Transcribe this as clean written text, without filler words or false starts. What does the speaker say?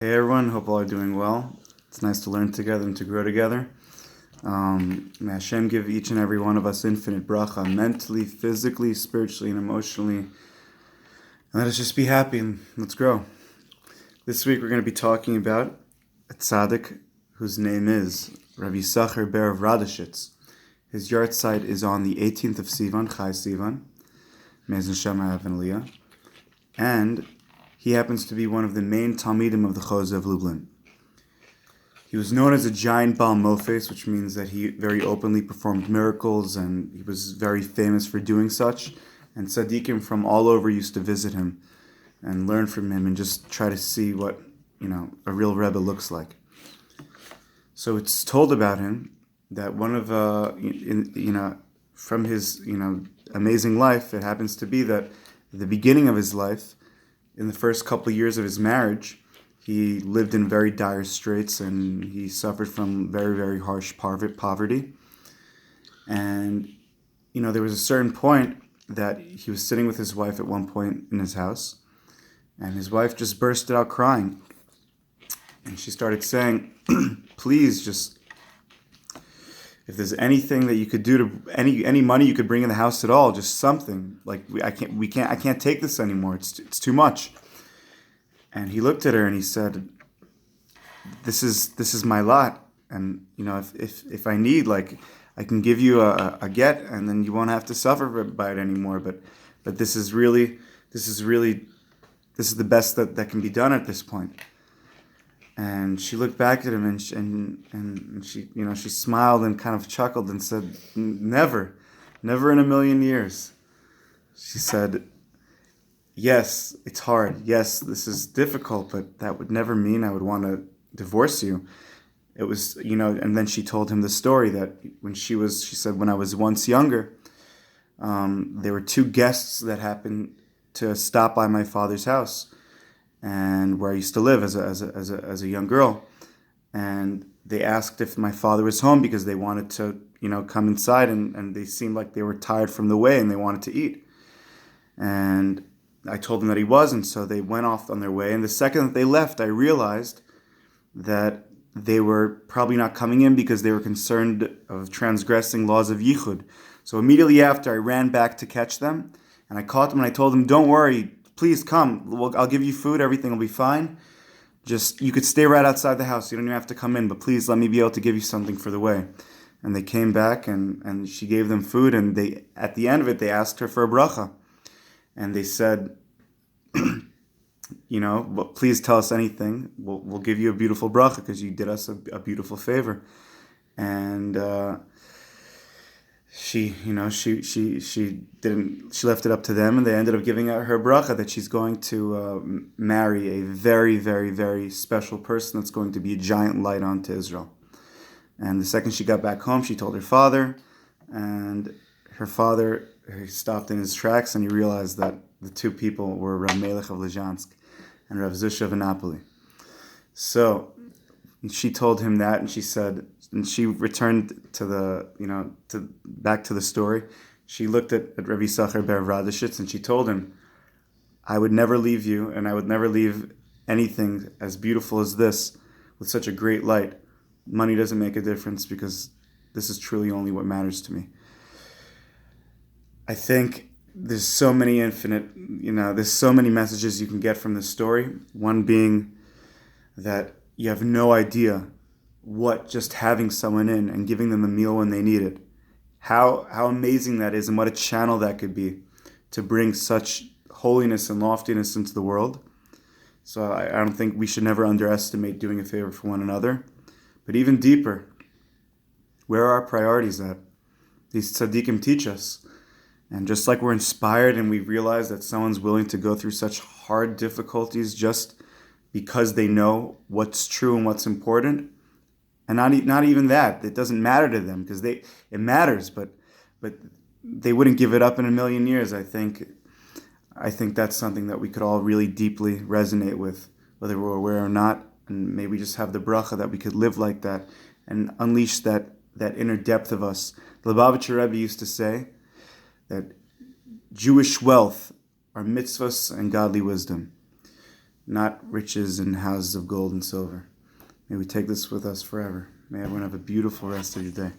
Hey everyone, hope all are doing well. It's nice to learn together and to grow together. May Hashem give each and every one of us infinite bracha, mentally, physically, spiritually, and emotionally. And let us just be happy and let's grow. This week we're going to be talking about a tzaddik whose name is Rabbi Yisachar Ber of Radishitz. His yard site is on the 18th of Sivan, Chai Sivan, Mez Neshama Av and Aliyah. And he happens to be one of the main Talmidim of the Chozeh of Lublin. He was known as a giant Baal Mofes, which means that he very openly performed miracles, and he was very famous for doing such. And tzaddikim from all over used to visit him and learn from him and just try to see what, a real Rebbe looks like. So it's told about him that one of, from his, amazing life, it happens to be that at the beginning of his life, in the first couple of years of his marriage, he lived in very dire straits and he suffered from very, very harsh poverty. And, there was a certain point that he was sitting with his wife at one point in his house, and his wife just bursted out crying. And she started saying, please, just, if there's anything that you could do to, any money you could bring in the house at all, just something. Like, I can't take this anymore. It's too much. And he looked at her and he said, this is my lot. And, if I need, like, I can give you a get, and then you won't have to suffer by it anymore. But this is the best that can be done at this point. And she looked back at him and she she smiled and kind of chuckled and said, never in a million years. She said, yes, it's hard. Yes, this is difficult, but that would never mean I would want to divorce you. It was, and then she told him the story that she said, when I was once younger, there were two guests that happened to stop by my father's house, and where I used to live as a young girl. And they asked if my father was home because they wanted to, come inside, and they seemed like they were tired from the way and they wanted to eat. And I told them that he wasn't, so they went off on their way. And the second that they left, I realized that they were probably not coming in because they were concerned of transgressing laws of Yichud. So immediately after, I ran back to catch them, and I caught them and I told them, don't worry, please come. I'll give you food. Everything will be fine. Just, you could stay right outside the house. You don't even have to come in, but please let me be able to give you something for the way. And they came back and she gave them food, and they, at the end of it, they asked her for a bracha. And they said, please tell us anything. We'll give you a beautiful bracha because you did us a beautiful favor. And she left it up to them, and they ended up giving out her bracha that she's going to marry a very, very, very special person that's going to be a giant light onto Israel. And the second she got back home, she told her father, and her father, he stopped in his tracks and he realized that the two people were Rav Melech of Lezhansk and Rav Zusha of Napoli. So she told him that, and she said, and she returned to back to the story. She looked at Rabbi Yisachar Ber Radishitz and she told him, I would never leave you, and I would never leave anything as beautiful as this with such a great light. Money doesn't make a difference because this is truly only what matters to me. I think there's so many there's so many messages you can get from this story. One being that you have no idea what just having someone in and giving them a meal when they need it, how amazing that is, and what a channel that could be to bring such holiness and loftiness into the world. So I don't think we should never underestimate doing a favor for one another. But even deeper, where are our priorities at? These tzaddikim teach us. And just like we're inspired and we realize that someone's willing to go through such hard difficulties just because they know what's true and what's important, and not even that, it doesn't matter to them because it matters, but they wouldn't give it up in a million years. I think that's something that we could all really deeply resonate with, whether we're aware or not, and maybe just have the bracha that we could live like that and unleash that inner depth of us. The Lubavitcher Rebbe used to say that Jewish wealth are mitzvahs and godly wisdom. not riches and houses of gold and silver. May we take this with us forever. May everyone have a beautiful rest of your day.